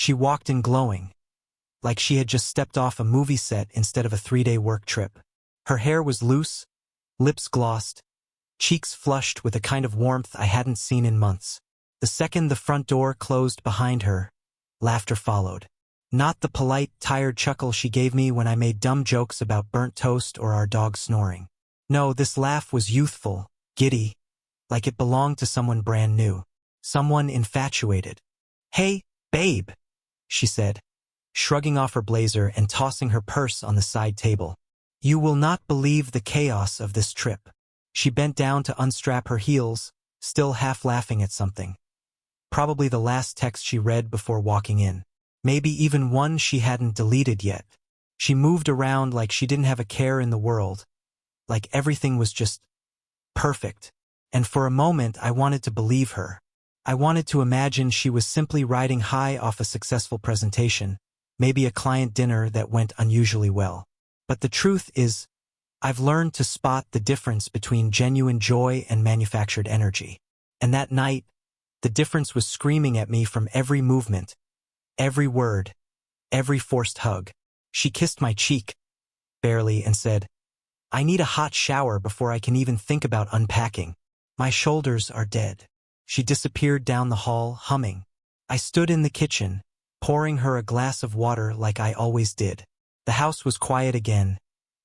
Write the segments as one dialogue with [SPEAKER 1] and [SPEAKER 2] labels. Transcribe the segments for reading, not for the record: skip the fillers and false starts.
[SPEAKER 1] She walked in glowing, like she had just stepped off a movie set instead of a 3-day work trip. Her hair was loose, lips glossed, cheeks flushed with a kind of warmth I hadn't seen in months. The second the front door closed behind her, laughter followed. Not the polite, tired chuckle she gave me when I made dumb jokes about burnt toast or our dog snoring. No, this laugh was youthful, giddy, like it belonged to someone brand new. Someone infatuated. "Hey, babe," she said, shrugging off her blazer and tossing her purse on the side table. "You will not believe the chaos of this trip." She bent down to unstrap her heels, still half laughing at something. Probably the last text she read before walking in. Maybe even one she hadn't deleted yet. She moved around like she didn't have a care in the world, like everything was just perfect. And for a moment I wanted to believe her. I wanted to imagine she was simply riding high off a successful presentation, maybe a client dinner that went unusually well. But the truth is, I've learned to spot the difference between genuine joy and manufactured energy. And that night, the difference was screaming at me from every movement, every word, every forced hug. She kissed my cheek, barely, and said, "I need a hot shower before I can even think about unpacking. My shoulders are dead." She disappeared down the hall, humming. I stood in the kitchen, pouring her a glass of water like I always did. The house was quiet again,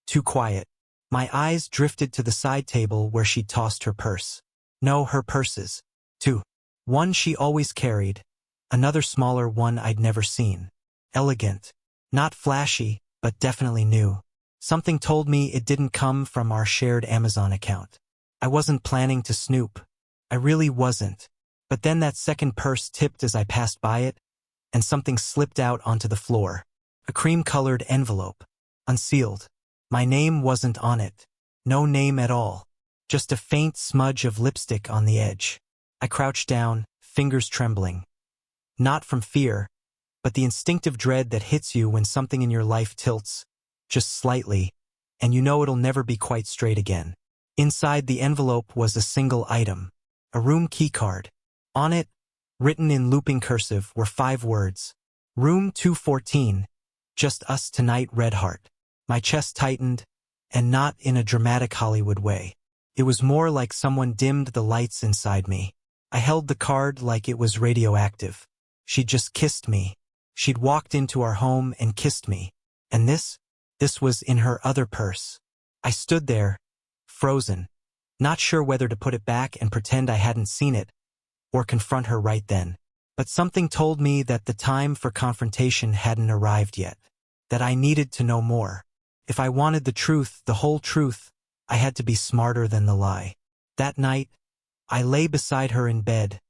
[SPEAKER 1] too quiet. My eyes drifted to the side table where she'd tossed her purse. No, her purses. Two. One she always carried, another smaller one I'd never seen. Elegant. Not flashy, but definitely new. Something told me it didn't come from our shared Amazon account. I wasn't planning to snoop. I really wasn't. But then that second purse tipped as I passed by it, and something slipped out onto the floor. A cream-colored envelope. Unsealed. My name wasn't on it. No name at all. Just a faint smudge of lipstick on the edge. I crouched down, fingers trembling. Not from fear, but the instinctive dread that hits you when something in your life tilts, just slightly, and you know it'll never be quite straight again. Inside the envelope was a single item. A room keycard. On it, written in looping cursive, were 5 words. Room 214. Just us tonight, Redheart. My chest tightened, and not in a dramatic Hollywood way. It was more like someone dimmed the lights inside me. I held the card like it was radioactive. She'd just kissed me. She'd walked into our home and kissed me. And this was in her other purse. I stood there, frozen, not sure whether to put it back and pretend I hadn't seen it, or confront her right then. But something told me that the time for confrontation hadn't arrived yet, that I needed to know more. If I wanted the truth, the whole truth, I had to be smarter than the lie. That night, I lay beside her in bed,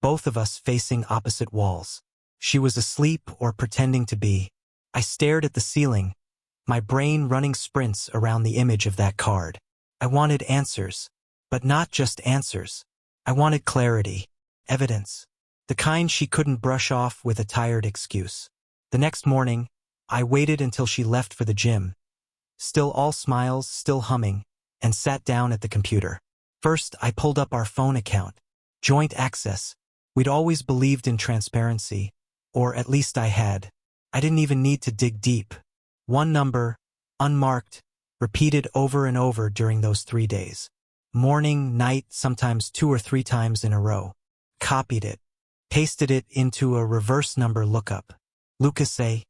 [SPEAKER 1] both of us facing opposite walls. She was asleep or pretending to be. I stared at the ceiling, my brain running sprints around the image of that card. I wanted answers, but not just answers. I wanted clarity, evidence, the kind she couldn't brush off with a tired excuse. The next morning, I waited until she left for the gym, still all smiles, still humming, and sat down at the computer. First, I pulled up our phone account. Joint access. We'd always believed in transparency, or at least I had. I didn't even need to dig deep. One number, unmarked, repeated over and over during those 3 days. Morning, night, sometimes 2 or 3 times in a row. Copied it. Pasted it into a reverse number lookup. Lucas A.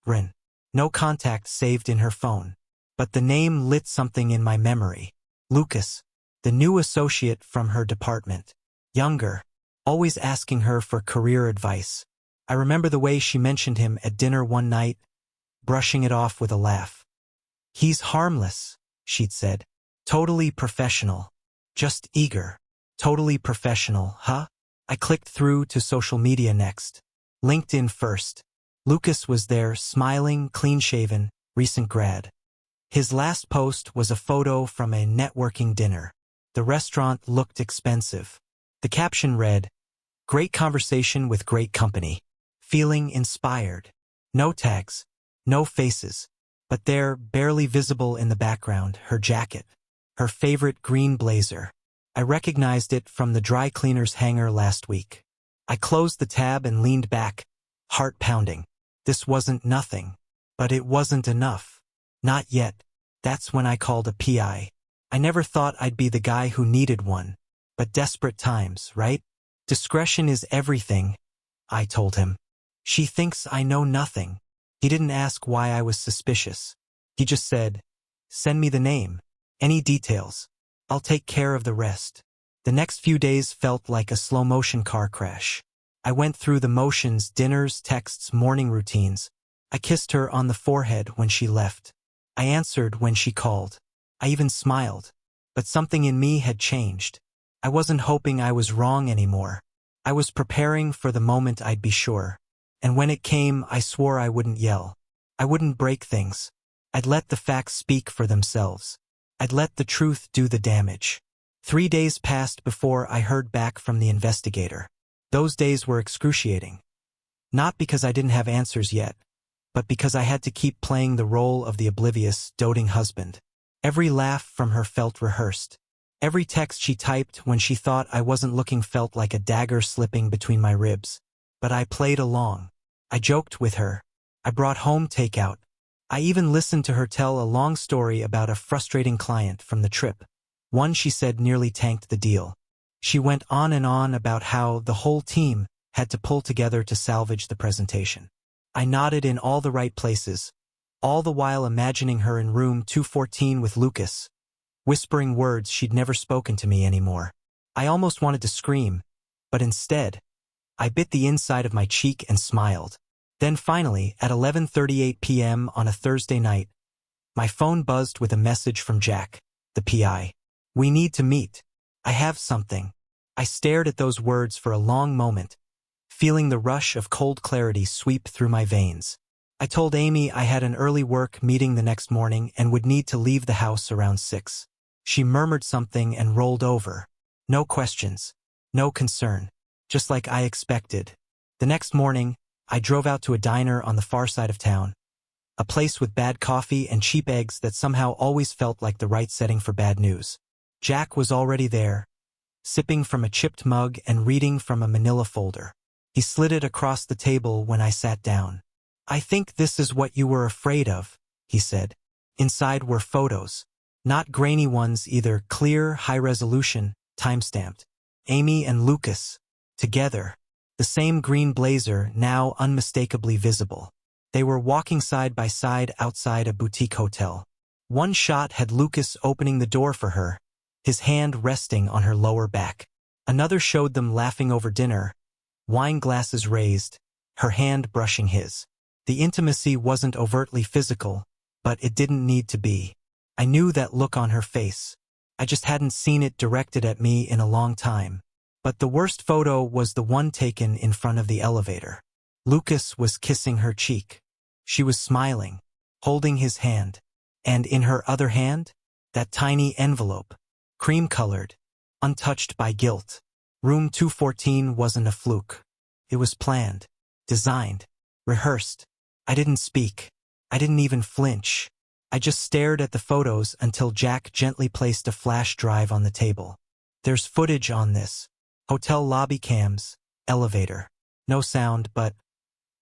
[SPEAKER 1] Rin. No contact saved in her phone. But the name lit something in my memory. Lucas, the new associate from her department. Younger, always asking her for career advice. I remember the way she mentioned him at dinner one night, brushing it off with a laugh. "He's harmless," she'd said. "Totally professional. Just eager. Totally professional, huh?" I clicked through to social media next. LinkedIn first. Lucas was there, smiling, clean-shaven, recent grad. His last post was a photo from a networking dinner. The restaurant looked expensive. The caption read, "Great conversation with great company. Feeling inspired." No tags, no faces, but there, barely visible in the background, her jacket, her favorite green blazer. I recognized it from the dry cleaner's hanger last week. I closed the tab and leaned back, heart pounding. This wasn't nothing. But it wasn't enough. Not yet. That's when I called a PI. I never thought I'd be the guy who needed one. But desperate times, right? Discretion is everything, I told him. She thinks I know nothing. He didn't ask why I was suspicious. He just said, send me the name. Any details. I'll take care of the rest. The next few days felt like a slow-motion car crash. I went through the motions, dinners, texts, morning routines. I kissed her on the forehead when she left. I answered when she called. I even smiled. But something in me had changed. I wasn't hoping I was wrong anymore. I was preparing for the moment I'd be sure. And when it came, I swore I wouldn't yell. I wouldn't break things. I'd let the facts speak for themselves. I'd let the truth do the damage. 3 days passed before I heard back from the investigator. Those days were excruciating. Not because I didn't have answers yet, but because I had to keep playing the role of the oblivious, doting husband. Every laugh from her felt rehearsed. Every text she typed when she thought I wasn't looking felt like a dagger slipping between my ribs. But I played along. I joked with her. I brought home takeout. I even listened to her tell a long story about a frustrating client from the trip. One she said nearly tanked the deal. She went on and on about how the whole team had to pull together to salvage the presentation. I nodded in all the right places, all the while imagining her in room 214 with Lucas, whispering words she'd never spoken to me anymore. I almost wanted to scream, but instead, I bit the inside of my cheek and smiled. Then finally, at 11:38 p.m. on a Thursday night, my phone buzzed with a message from Jack, the PI. We need to meet. I have something. I stared at those words for a long moment, feeling the rush of cold clarity sweep through my veins. I told Amy I had an early work meeting the next morning and would need to leave the house around 6. She murmured something and rolled over. No questions. No concern. Just like I expected. The next morning, I drove out to a diner on the far side of town. A place with bad coffee and cheap eggs that somehow always felt like the right setting for bad news. Jack was already there, sipping from a chipped mug and reading from a manila folder. He slid it across the table when I sat down. I think this is what you were afraid of, he said. Inside were photos. Not grainy ones either, clear, high-resolution, time-stamped. Amy and Lucas, together. The same green blazer, now unmistakably visible. They were walking side by side outside a boutique hotel. One shot had Lucas opening the door for her, his hand resting on her lower back. Another showed them laughing over dinner, wine glasses raised, her hand brushing his. The intimacy wasn't overtly physical, but it didn't need to be. I knew that look on her face. I just hadn't seen it directed at me in a long time. But the worst photo was the one taken in front of the elevator. Lucas was kissing her cheek. She was smiling, holding his hand. And in her other hand, that tiny envelope, cream-colored, untouched by guilt. Room 214 wasn't a fluke. It was planned, designed, rehearsed. I didn't speak. I didn't even flinch. I just stared at the photos until Jack gently placed a flash drive on the table. There's footage on this. Hotel lobby cams, elevator. No sound, but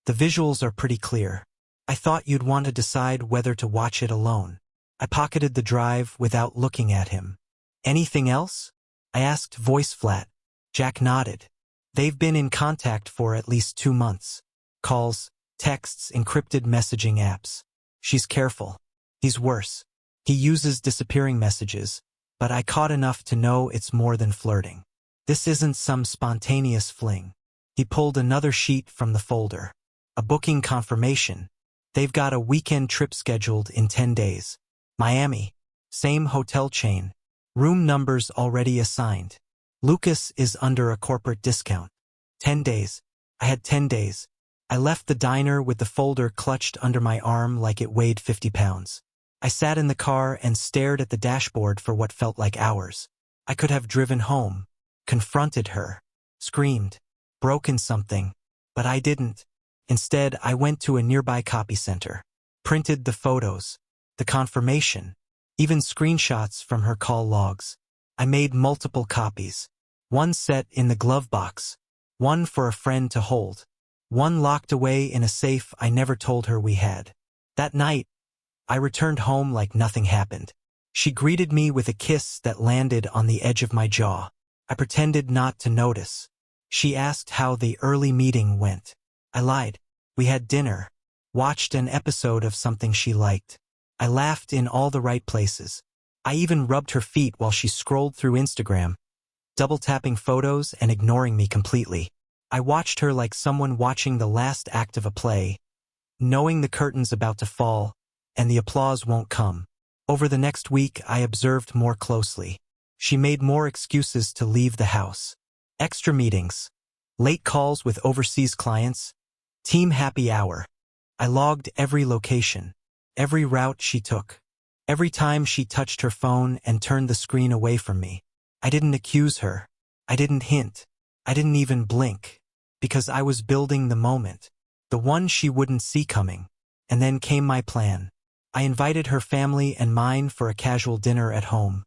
[SPEAKER 1] the visuals are pretty clear. I thought you'd want to decide whether to watch it alone. I pocketed the drive without looking at him. Anything else? I asked, voice flat. Jack nodded. They've been in contact for at least 2 months. Calls, texts, encrypted messaging apps. She's careful. He's worse. He uses disappearing messages, but I caught enough to know it's more than flirting. This isn't some spontaneous fling. He pulled another sheet from the folder. A booking confirmation. They've got a weekend trip scheduled in 10 days. Miami. Same hotel chain. Room numbers already assigned. Lucas is under a corporate discount. 10 days. I had 10 days. I left the diner with the folder clutched under my arm like it weighed 50 pounds. I sat in the car and stared at the dashboard for what felt like hours. I could have driven home, confronted her, screamed, broken something, but I didn't. Instead, I went to a nearby copy center, printed the photos, the confirmation, even screenshots from her call logs. I made multiple copies. One set in the glove box, one for a friend to hold. one locked away in a safe I never told her we had. That night, I returned home like nothing happened. She greeted me with a kiss that landed on the edge of my jaw. I pretended not to notice. She asked how the early meeting went. I lied. We had dinner, watched an episode of something she liked. I laughed in all the right places. I even rubbed her feet while she scrolled through Instagram, double-tapping photos and ignoring me completely. I watched her like someone watching the last act of a play, knowing the curtain's about to fall, and the applause won't come. Over the next week, I observed more closely. She made more excuses to leave the house. Extra meetings, late calls with overseas clients, team happy hour. I logged every location, every route she took, every time she touched her phone and turned the screen away from me. I didn't accuse her. I didn't hint. I didn't even blink, because I was building the moment, the one she wouldn't see coming. And then came my plan. I invited her family and mine for a casual dinner at home,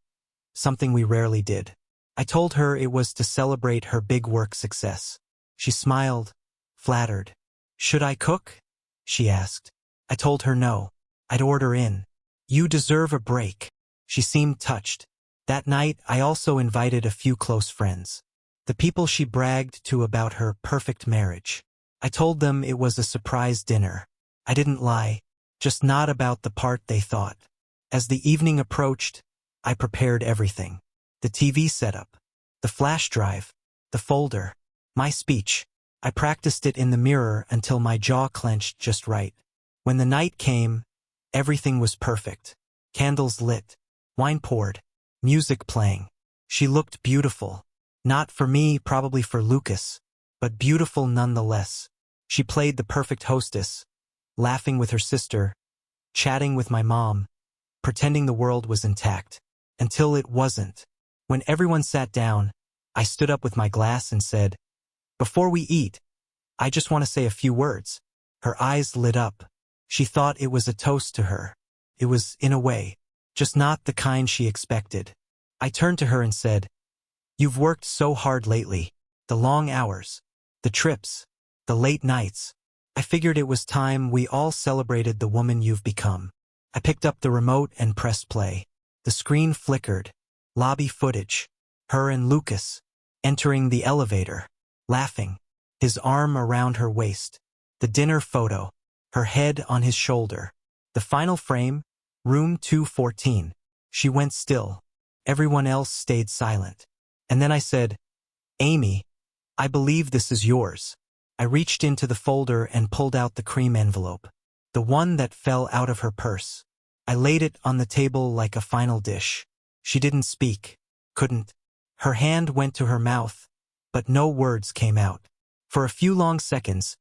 [SPEAKER 1] something we rarely did. I told her it was to celebrate her big work success. She smiled, flattered. "Should I cook?" she asked. I told her no. I'd order in. "You deserve a break." She seemed touched. That night, I also invited a few close friends, the people she bragged to about her perfect marriage. I told them it was a surprise dinner. I didn't lie, just not about the part they thought. As the evening approached, I prepared everything. The TV setup, the flash drive, the folder, my speech. I practiced it in the mirror until my jaw clenched just right. When the night came, everything was perfect. Candles lit, wine poured, music playing. She looked beautiful. Not for me, probably for Lucas, but beautiful nonetheless. She played the perfect hostess, laughing with her sister, chatting with my mom, pretending the world was intact, until it wasn't. When everyone sat down, I stood up with my glass and said, "Before we eat, I just want to say a few words." Her eyes lit up. She thought it was a toast to her. It was, in a way, just not the kind she expected. I turned to her and said, "You've worked so hard lately. The long hours, the trips, the late nights. I figured it was time we all celebrated the woman you've become." I picked up the remote and pressed play. The screen flickered. Lobby footage. Her and Lucas, entering the elevator, laughing, his arm around her waist. The dinner photo, her head on his shoulder. The final frame, room 214. She went still. Everyone else stayed silent. And then I said, "Amy, I believe this is yours." I reached into the folder and pulled out the cream envelope, the one that fell out of her purse. I laid it on the table like a final dish. She didn't speak, couldn't. Her hand went to her mouth, but no words came out. For a few long seconds,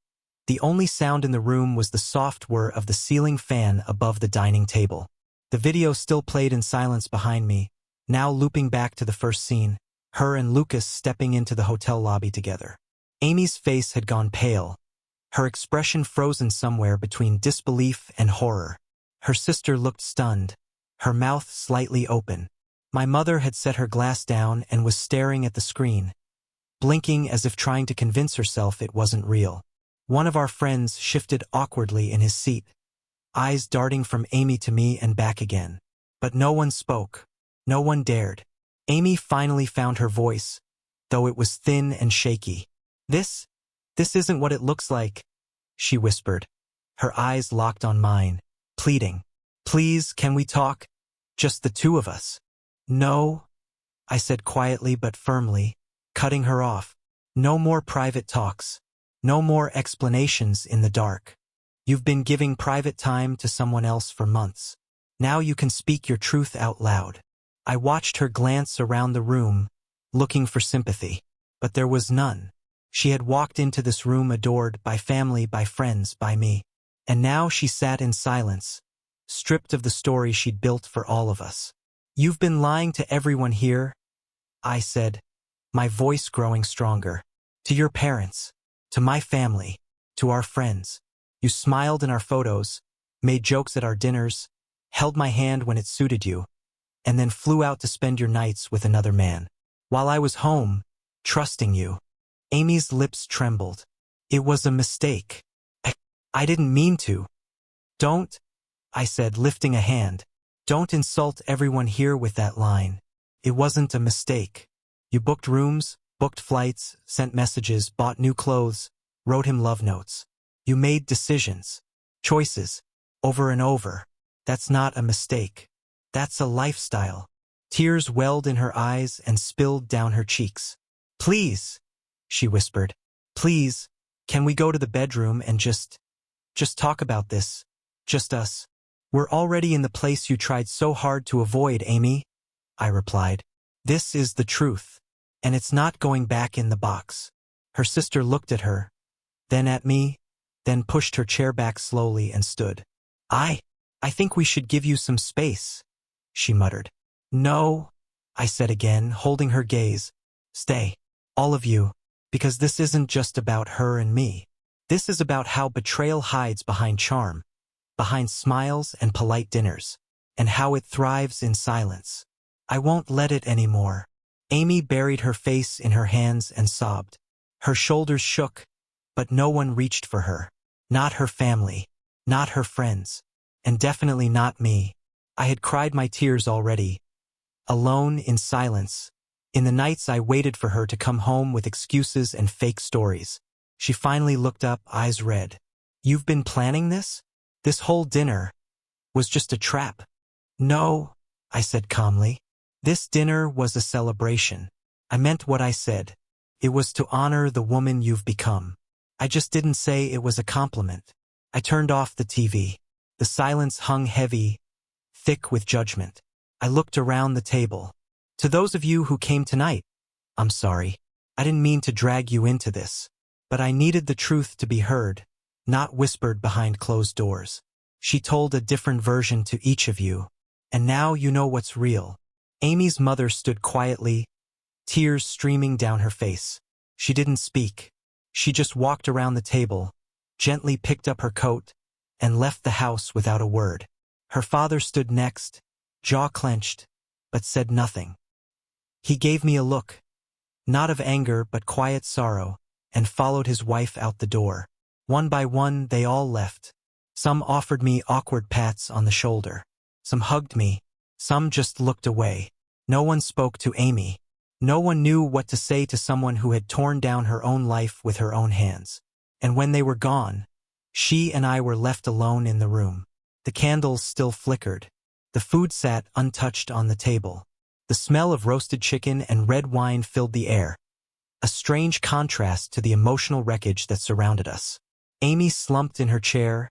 [SPEAKER 1] the only sound in the room was the soft whir of the ceiling fan above the dining table. The video still played in silence behind me, now looping back to the first scene, her and Lucas stepping into the hotel lobby together. Amy's face had gone pale, her expression frozen somewhere between disbelief and horror. Her sister looked stunned, her mouth slightly open. My mother had set her glass down and was staring at the screen, blinking as if trying to convince herself it wasn't real. One of our friends shifted awkwardly in his seat, eyes darting from Amy to me and back again. But no one spoke. No one dared. Amy finally found her voice, though it was thin and shaky. This isn't what it looks like," she whispered. Her eyes locked on mine, pleading. "Please, can we talk? Just the two of us." "No," I said quietly but firmly, cutting her off. "No more private talks. No more explanations in the dark. You've been giving private time to someone else for months. Now you can speak your truth out loud." I watched her glance around the room, looking for sympathy. But there was none. She had walked into this room adored by family, by friends, by me. And now she sat in silence, stripped of the story she'd built for all of us. "You've been lying to everyone here," I said, my voice growing stronger. "To your parents, to my family, to our friends. You smiled in our photos, made jokes at our dinners, held my hand when it suited you, and then flew out to spend your nights with another man. While I was home, trusting you." Amy's lips trembled. It was a mistake. I didn't mean to. Don't, I said, lifting a hand. Don't insult everyone here with that line. It wasn't a mistake. You booked rooms, booked flights, sent messages, bought new clothes, wrote him love notes. You made decisions, choices, over and over. That's not a mistake. That's a lifestyle. Tears welled in her eyes and spilled down her cheeks. Please, she whispered. Please, can we go to the bedroom and just talk about this? Just us. We're already in the place you tried so hard to avoid, Amy, I replied. This is the truth, and it's not going back in the box. Her sister looked at her, then at me, then pushed her chair back slowly and stood. I think we should give you some space, she muttered. No, I said again, holding her gaze. Stay, all of you, because this isn't just about her and me. This is about how betrayal hides behind charm, behind smiles and polite dinners, and how it thrives in silence. I won't let it anymore. Amy buried her face in her hands and sobbed. Her shoulders shook, but no one reached for her. Not her family, not her friends, and definitely not me. I had cried my tears already, alone in silence. In the nights I waited for her to come home with excuses and fake stories. She finally looked up, eyes red. You've been planning this? This whole dinner was just a trap. No, I said calmly. This dinner was a celebration. I meant what I said. It was to honor the woman you've become. I just didn't say it was a compliment. I turned off the TV. The silence hung heavy, thick with judgment. I looked around the table. To those of you who came tonight, I'm sorry. I didn't mean to drag you into this. But I needed the truth to be heard, not whispered behind closed doors. She told a different version to each of you. And now you know what's real. Amy's mother stood quietly, tears streaming down her face. She didn't speak. She just walked around the table, gently picked up her coat, and left the house without a word. Her father stood next, jaw clenched, but said nothing. He gave me a look, not of anger but quiet sorrow, and followed his wife out the door. One by one they all left. Some offered me awkward pats on the shoulder. Some hugged me. Some just looked away. No one spoke to Amy. No one knew what to say to someone who had torn down her own life with her own hands. And when they were gone, she and I were left alone in the room. The candles still flickered. The food sat untouched on the table. The smell of roasted chicken and red wine filled the air, a strange contrast to the emotional wreckage that surrounded us. Amy slumped in her chair,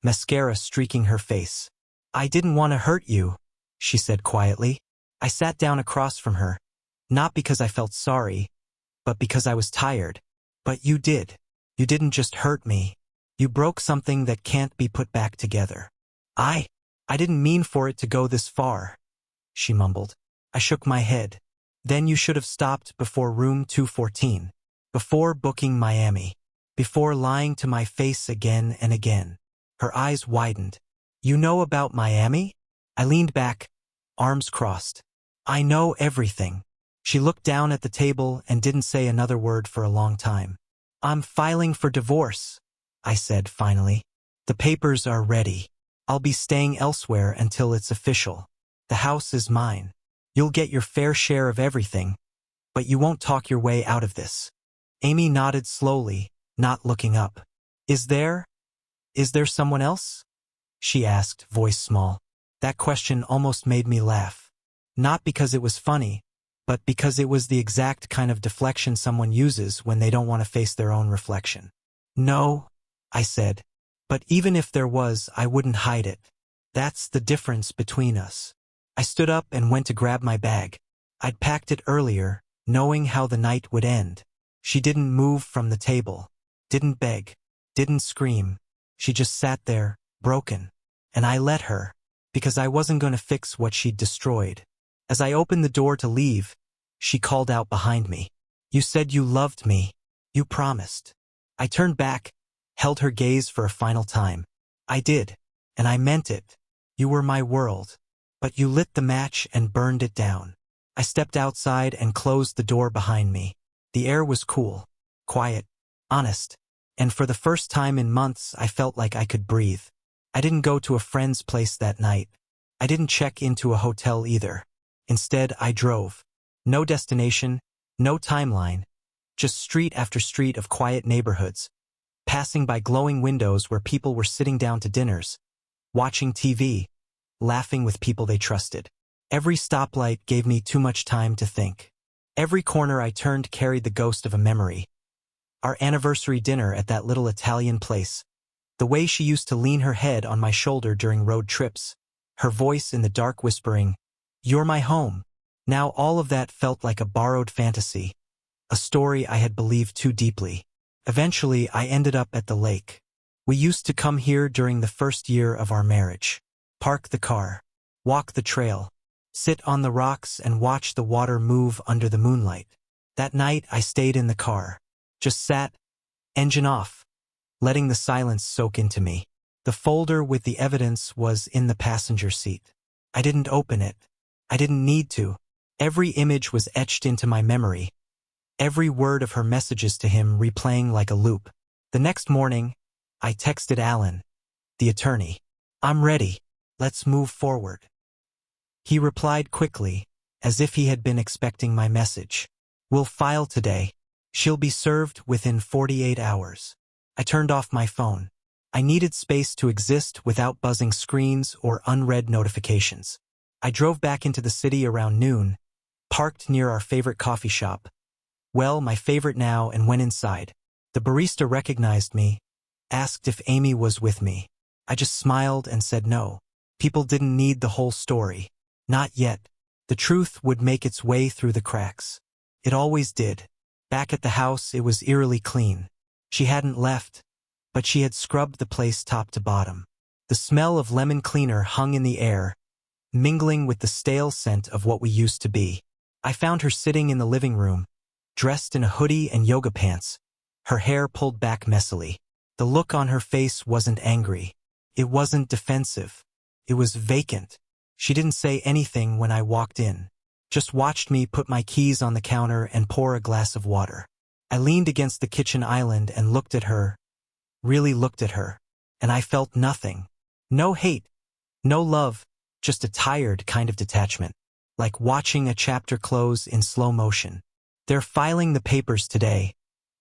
[SPEAKER 1] mascara streaking her face. I didn't want to hurt you, she said quietly. I sat down across from her, not because I felt sorry, but because I was tired. But you did. You didn't just hurt me. You broke something that can't be put back together. I didn't mean for it to go this far, she mumbled. I shook my head. Then you should have stopped before room 214, before booking Miami, before lying to my face again and again. Her eyes widened. You know about Miami? I leaned back, arms crossed. I know everything. She looked down at the table and didn't say another word for a long time. I'm filing for divorce, I said finally. The papers are ready. I'll be staying elsewhere until it's official. The house is mine. You'll get your fair share of everything, but you won't talk your way out of this. Amy nodded slowly, not looking up. Is there someone else? She asked, voice small. That question almost made me laugh. Not because it was funny, but because it was the exact kind of deflection someone uses when they don't want to face their own reflection. No, I said. But even if there was, I wouldn't hide it. That's the difference between us. I stood up and went to grab my bag. I'd packed it earlier, knowing how the night would end. She didn't move from the table, didn't beg, didn't scream. She just sat there, broken. And I let her, because I wasn't going to fix what she'd destroyed. As I opened the door to leave, she called out behind me. You said you loved me. You promised. I turned back, held her gaze for a final time. I did, and I meant it. You were my world. But you lit the match and burned it down. I stepped outside and closed the door behind me. The air was cool, quiet, honest. And for the first time in months, I felt like I could breathe. I didn't go to a friend's place that night. I didn't check into a hotel either. Instead, I drove. No destination, no timeline, just street after street of quiet neighborhoods, passing by glowing windows where people were sitting down to dinners, watching TV, laughing with people they trusted. Every stoplight gave me too much time to think. Every corner I turned carried the ghost of a memory. Our anniversary dinner at that little Italian place. The way she used to lean her head on my shoulder during road trips. Her voice in the dark whispering, "You're my home." Now all of that felt like a borrowed fantasy, a story I had believed too deeply. Eventually, I ended up at the lake. We used to come here during the first year of our marriage. Park the car, walk the trail, sit on the rocks and watch the water move under the moonlight. That night, I stayed in the car. Just sat, engine off, letting the silence soak into me. The folder with the evidence was in the passenger seat. I didn't open it. I didn't need to. Every image was etched into my memory. Every word of her messages to him replaying like a loop. The next morning, I texted Alan, the attorney. "I'm ready. Let's move forward." He replied quickly, as if he had been expecting my message. "We'll file today. She'll be served within 48 hours. I turned off my phone. I needed space to exist without buzzing screens or unread notifications. I drove back into the city around noon, parked near our favorite coffee shop. Well, my favorite now, and went inside. The barista recognized me, asked if Amy was with me. I just smiled and said no. People didn't need the whole story. Not yet. The truth would make its way through the cracks. It always did. Back at the house, it was eerily clean. She hadn't left, but she had scrubbed the place top to bottom. The smell of lemon cleaner hung in the air, mingling with the stale scent of what we used to be. I found her sitting in the living room, dressed in a hoodie and yoga pants, her hair pulled back messily. The look on her face wasn't angry. It wasn't defensive. It was vacant. She didn't say anything when I walked in, just watched me put my keys on the counter and pour a glass of water. I leaned against the kitchen island and looked at her, really looked at her, and I felt nothing. No hate, no love, just a tired kind of detachment, like watching a chapter close in slow motion. "They're filing the papers today,"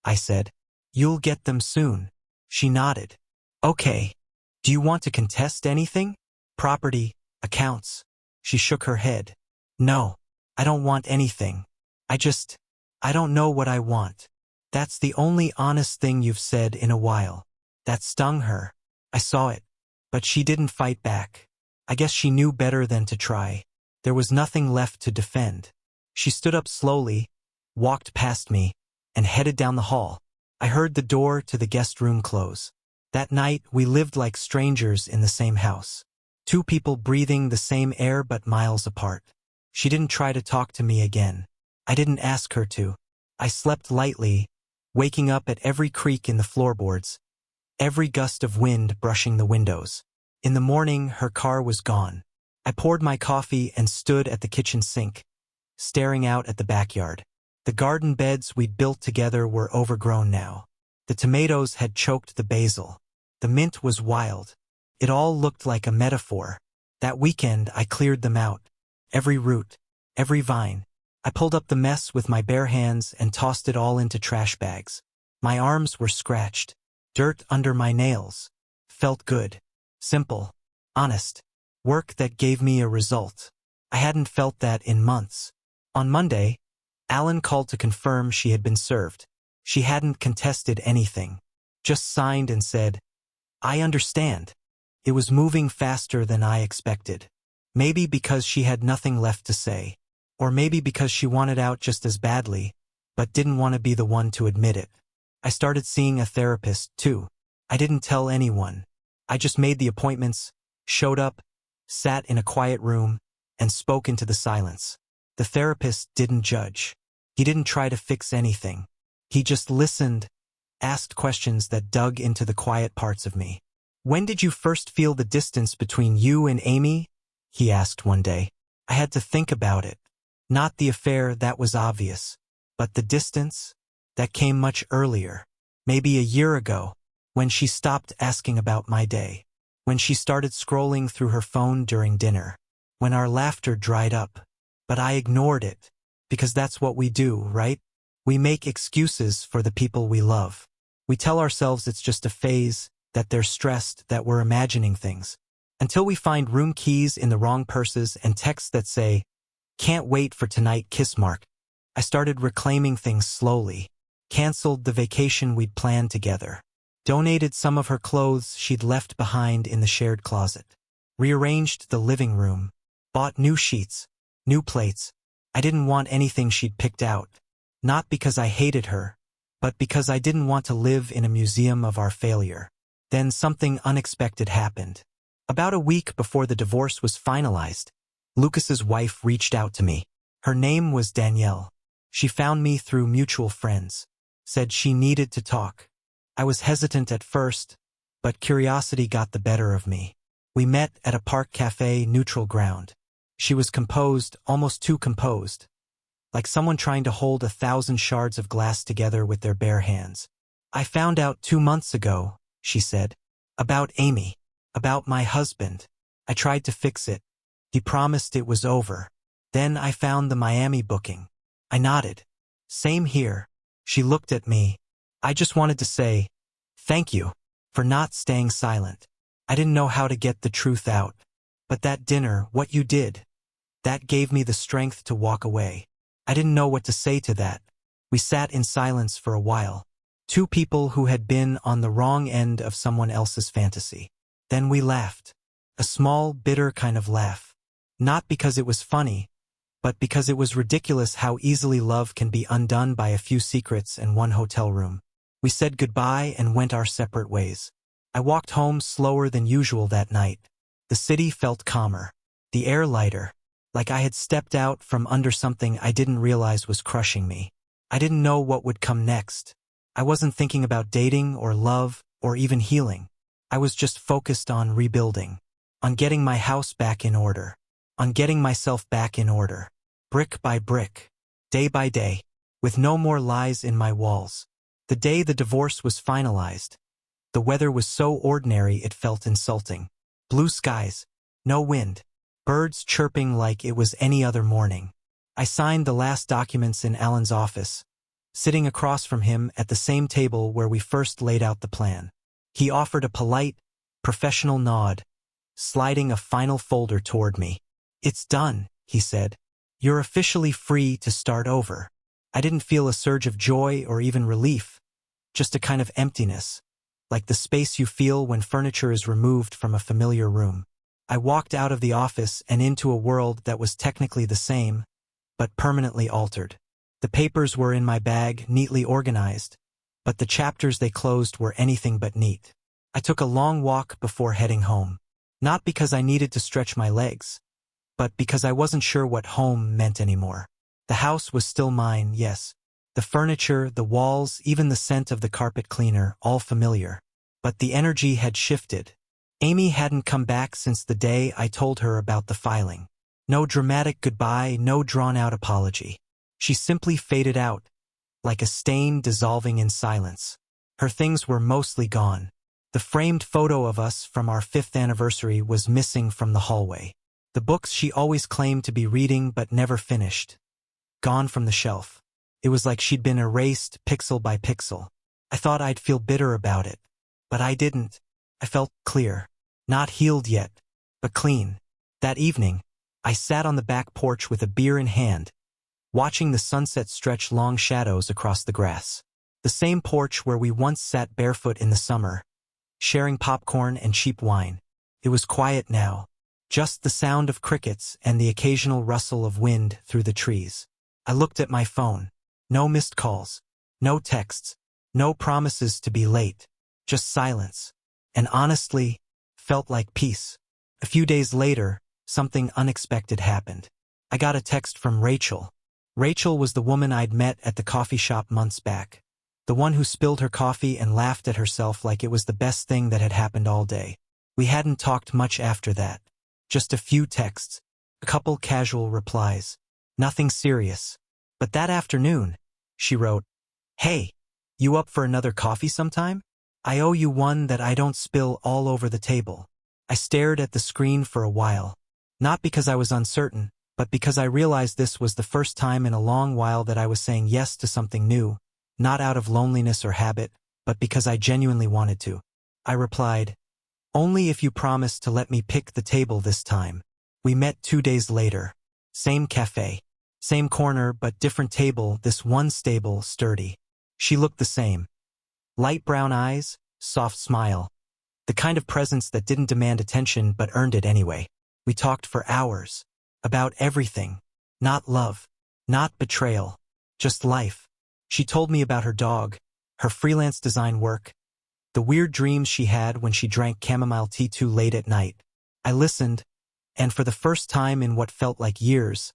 [SPEAKER 1] I said. "You'll get them soon." She nodded. "Okay. Do you want to contest anything? Property, accounts?" She shook her head. "No, I don't want anything. I don't know what I want." "That's the only honest thing you've said in a while." That stung her. I saw it. But she didn't fight back. I guess she knew better than to try. There was nothing left to defend. She stood up slowly, walked past me, and headed down the hall. I heard the door to the guest room close. That night, we lived like strangers in the same house. Two people breathing the same air but miles apart. She didn't try to talk to me again. I didn't ask her to. I slept lightly, waking up at every creak in the floorboards, every gust of wind brushing the windows. In the morning, her car was gone. I poured my coffee and stood at the kitchen sink, staring out at the backyard. The garden beds we'd built together were overgrown now. The tomatoes had choked the basil. The mint was wild. It all looked like a metaphor. That weekend, I cleared them out. Every root, every vine. I pulled up the mess with my bare hands and tossed it all into trash bags. My arms were scratched. Dirt under my nails. Felt good. Simple. Honest. Work that gave me a result. I hadn't felt that in months. On Monday, Alan called to confirm she had been served. She hadn't contested anything. Just signed and said, "I understand." It was moving faster than I expected. Maybe because she had nothing left to say. Or maybe because she wanted out just as badly, but didn't want to be the one to admit it. I started seeing a therapist, too. I didn't tell anyone. I just made the appointments, showed up, sat in a quiet room, and spoke into the silence. The therapist didn't judge. He didn't try to fix anything. He just listened, asked questions that dug into the quiet parts of me. "When did you first feel the distance between you and Amy?" he asked one day. I had to think about it. Not the affair, that was obvious. But the distance? That came much earlier. Maybe a year ago, when she stopped asking about my day. When she started scrolling through her phone during dinner. When our laughter dried up. But I ignored it. Because that's what we do, right? We make excuses for the people we love. We tell ourselves it's just a phase, that they're stressed, that we're imagining things. Until we find room keys in the wrong purses and texts that say, "Can't wait for tonight, kiss mark." I started reclaiming things slowly. Canceled the vacation we'd planned together. Donated some of her clothes she'd left behind in the shared closet. Rearranged the living room. Bought new sheets. New plates. I didn't want anything she'd picked out. Not because I hated her, but because I didn't want to live in a museum of our failure. Then something unexpected happened. About a week before the divorce was finalized, Lucas's wife reached out to me. Her name was Danielle. She found me through mutual friends. Said she needed to talk. I was hesitant at first, but curiosity got the better of me. We met at a park cafe, neutral ground. She was composed, almost too composed. Like someone trying to hold 1,000 shards of glass together with their bare hands. "I found out 2 months ago," she said. "About Amy. About my husband. I tried to fix it. He promised it was over. Then I found the Miami booking." I nodded. "Same here." She looked at me. I just wanted to say, "Thank you for not staying silent." I didn't know how to get the truth out. But that dinner, what you did, that gave me the strength to walk away. I didn't know what to say to that. We sat in silence for a while. Two people who had been on the wrong end of someone else's fantasy. Then we laughed. A small, bitter kind of laugh. Not because it was funny, but because it was ridiculous how easily love can be undone by a few secrets and one hotel room. We said goodbye and went our separate ways. I walked home slower than usual that night. The city felt calmer. The air lighter. Like I had stepped out from under something I didn't realize was crushing me. I didn't know what would come next. I wasn't thinking about dating or love or even healing. I was just focused on rebuilding. On getting my house back in order. On getting myself back in order. Brick by brick. Day by day. With no more lies in my walls. The day the divorce was finalized. The weather was so ordinary it felt insulting. Blue skies. No wind. Birds chirping like it was any other morning. I signed the last documents in Alan's office, sitting across from him at the same table where we first laid out the plan. He offered a polite, professional nod, sliding a final folder toward me. "It's done," he said. "You're officially free to start over." I didn't feel a surge of joy or even relief, just a kind of emptiness, like the space you feel when furniture is removed from a familiar room. I walked out of the office and into a world that was technically the same, but permanently altered. The papers were in my bag, neatly organized, but the chapters they closed were anything but neat. I took a long walk before heading home. Not because I needed to stretch my legs, but because I wasn't sure what home meant anymore. The house was still mine, yes. The furniture, the walls, even the scent of the carpet cleaner, all familiar. But the energy had shifted. Amy hadn't come back since the day I told her about the filing. No dramatic goodbye, no drawn-out apology. She simply faded out, like a stain dissolving in silence. Her things were mostly gone. The framed photo of us from our 5th anniversary was missing from the hallway. The books she always claimed to be reading but never finished. Gone from the shelf. It was like she'd been erased pixel by pixel. I thought I'd feel bitter about it. But I didn't. I felt clear. Not healed yet, but clean. That evening, I sat on the back porch with a beer in hand, watching the sunset stretch long shadows across the grass. The same porch where we once sat barefoot in the summer, sharing popcorn and cheap wine. It was quiet now, just the sound of crickets and the occasional rustle of wind through the trees. I looked at my phone. No missed calls, no texts, no promises to be late, just silence. And honestly, felt like peace. A few days later, something unexpected happened. I got a text from Rachel. Rachel was the woman I'd met at the coffee shop months back. The one who spilled her coffee and laughed at herself like it was the best thing that had happened all day. We hadn't talked much after that. Just a few texts, a couple casual replies. Nothing serious. But that afternoon, she wrote, "Hey, You up for another coffee sometime? I owe you one that I don't spill all over the table. I stared at the screen for a while. Not because I was uncertain, but because I realized this was the first time in a long while that I was saying yes to something new, not out of loneliness or habit, but because I genuinely wanted to. I replied, only if you promise to let me pick the table this time. We met 2 days later. Same cafe. Same corner, but different table, this one stable, sturdy. She looked the same. Light brown eyes, soft smile. The kind of presence that didn't demand attention but earned it anyway. We talked for hours. About everything. Not love. Not betrayal. Just life. She told me about her dog, her freelance design work, the weird dreams she had when she drank chamomile tea too late at night. I listened, and for the first time in what felt like years,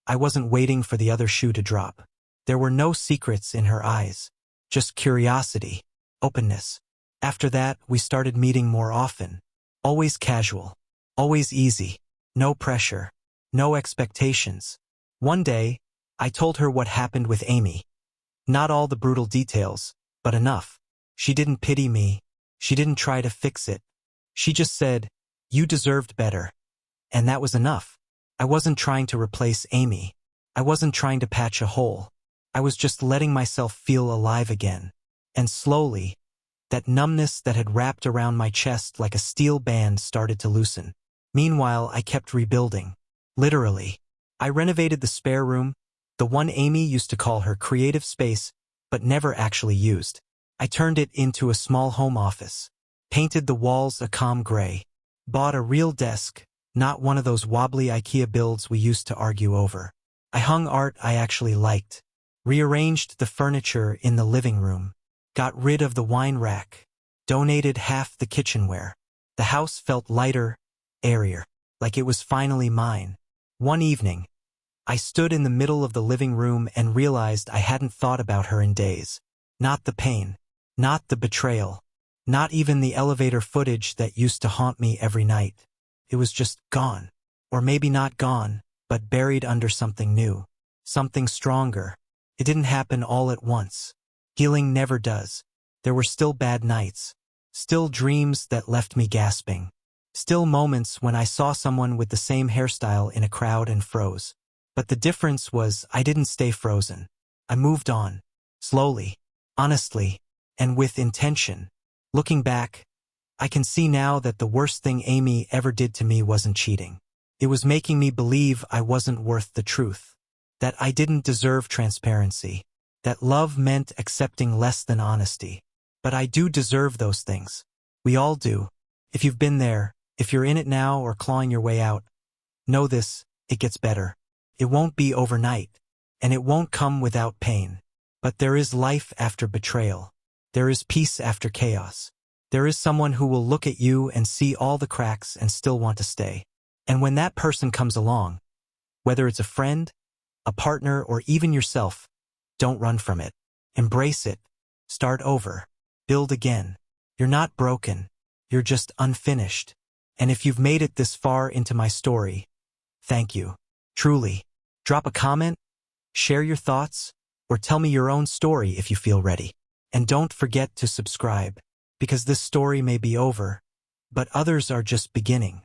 [SPEAKER 1] I wasn't waiting for the other shoe to drop. There were no secrets in her eyes. Just curiosity. Openness. After that, we started meeting more often. Always casual. Always easy. No pressure. No expectations. One day, I told her what happened with Amy. Not all the brutal details, but enough. She didn't pity me. She didn't try to fix it. She just said, you deserved better. And that was enough. I wasn't trying to replace Amy. I wasn't trying to patch a hole. I was just letting myself feel alive again. And slowly, that numbness that had wrapped around my chest like a steel band started to loosen. Meanwhile, I kept rebuilding. Literally. I renovated the spare room, the one Amy used to call her creative space, but never actually used. I turned it into a small home office. Painted the walls a calm gray. Bought a real desk, not one of those wobbly IKEA builds we used to argue over. I hung art I actually liked. Rearranged the furniture in the living room. Got rid of the wine rack. Donated half the kitchenware. The house felt lighter, airier, like it was finally mine. One evening, I stood in the middle of the living room and realized I hadn't thought about her in days. Not the pain. Not the betrayal. Not even the elevator footage that used to haunt me every night. It was just gone. Or maybe not gone, but buried under something new. Something stronger. It didn't happen all at once. Healing never does. There were still bad nights. Still dreams that left me gasping. Still moments when I saw someone with the same hairstyle in a crowd and froze. But the difference was I didn't stay frozen. I moved on. Slowly. Honestly. And with intention. Looking back, I can see now that the worst thing Amy ever did to me wasn't cheating. It was making me believe I wasn't worth the truth. That I didn't deserve transparency. That love meant accepting less than honesty. But I do deserve those things. We all do. If you've been there, if you're in it now or clawing your way out, know this, it gets better. It won't be overnight. And it won't come without pain. But there is life after betrayal. There is peace after chaos. There is someone who will look at you and see all the cracks and still want to stay. And when that person comes along, whether it's a friend, a partner, or even yourself, don't run from it. Embrace it. Start over. Build again. You're not broken. You're just unfinished. And if you've made it this far into my story, thank you. Truly. Drop a comment, share your thoughts, or tell me your own story if you feel ready. And don't forget to subscribe, because this story may be over, but others are just beginning.